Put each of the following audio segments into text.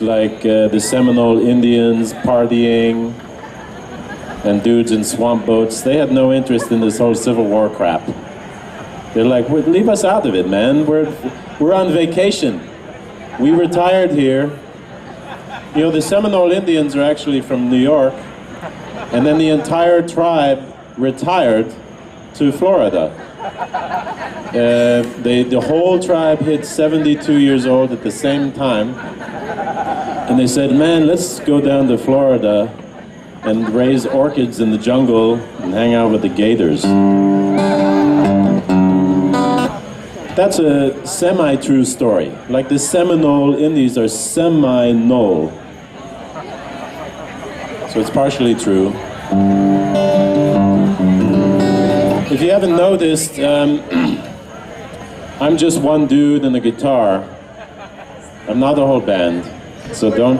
like the Seminole Indians partying and dudes in swamp boats. They had no interest in this whole Civil War crap. They're like, leave us out of it, man. We're on vacation. We retired here. You know, the Seminole Indians are actually from New York, and then the entire tribe retired to Florida. The whole tribe hit 72 years old at the same time, and they said, man, let's go down to Florida and raise orchids in the jungle and hang out with the gators. That's a semi-true story. Like the Seminole Indians are semi-Knoll. So it's partially true. If you haven't noticed, I'm just one dude and a guitar. I'm not a whole band, so don't.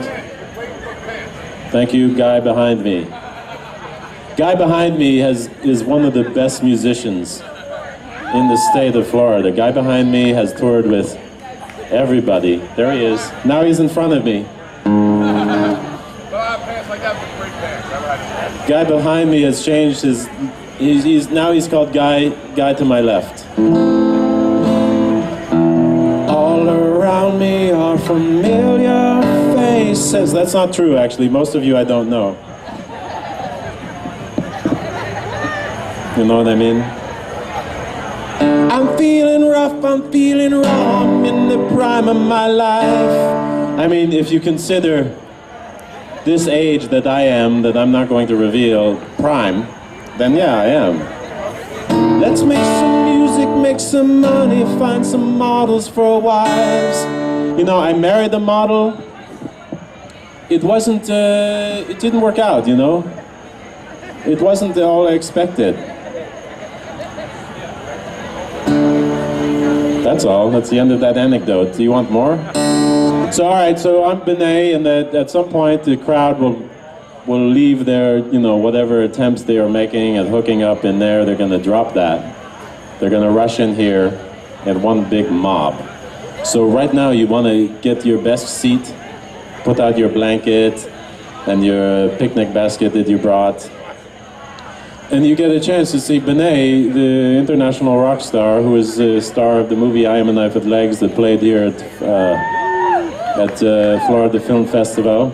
Thank you, guy behind me. Guy behind me is one of the best musicians in the state of Florida. Guy behind me has toured with everybody. There he is. Now he's in front of me. Guy behind me has changed his. Now he's called Guy to my left. All around me are familiar faces. That's not true, actually. Most of you I don't know. You know what I mean? I'm feeling rough, I'm feeling raw, I'm in the prime of my life. I mean, if you consider this age that I am, that I'm not going to reveal, prime, then yeah, I am. Let's make some music, make some money, find some models for wives. You know, I married a model. It didn't work out, you know? It wasn't all I expected. That's all. That's the end of that anecdote. Do you want more? So, all right, so I'm Bennett, and at some point the crowd will leave their, you know, whatever attempts they are making at hooking up in there. They're going to drop that. They're going to rush in here at one big mob. So right now you want to get your best seat, put out your blanket and your picnic basket that you brought, and you get a chance to see Bennett, the international rock star, who is the star of the movie I Am a Knife with Legs that played here at Florida Film Festival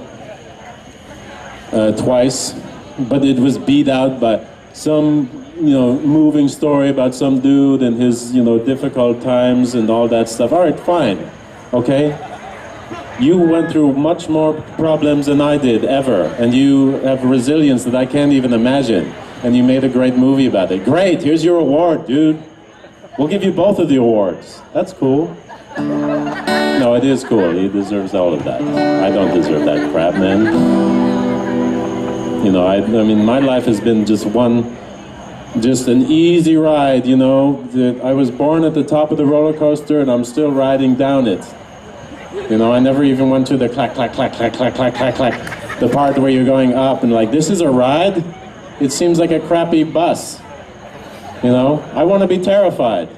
twice, but it was beat out by some, you know, moving story about some dude and his, you know, difficult times and all that stuff. All right, fine, okay? You went through much more problems than I did, ever, and you have resilience that I can't even imagine, and you made a great movie about it. Great, here's your award, dude. We'll give you both of the awards. That's cool. No, it is cool. He deserves all of that. I don't deserve that crap, man. You know, I mean, my life has been just an easy ride, you know. I was born at the top of the roller coaster and I'm still riding down it. You know, I never even went to the clack, clack, clack, clack, clack, clack, clack, clack, the part where you're going up and like, this is a ride? It seems like a crappy bus. You know, I want to be terrified.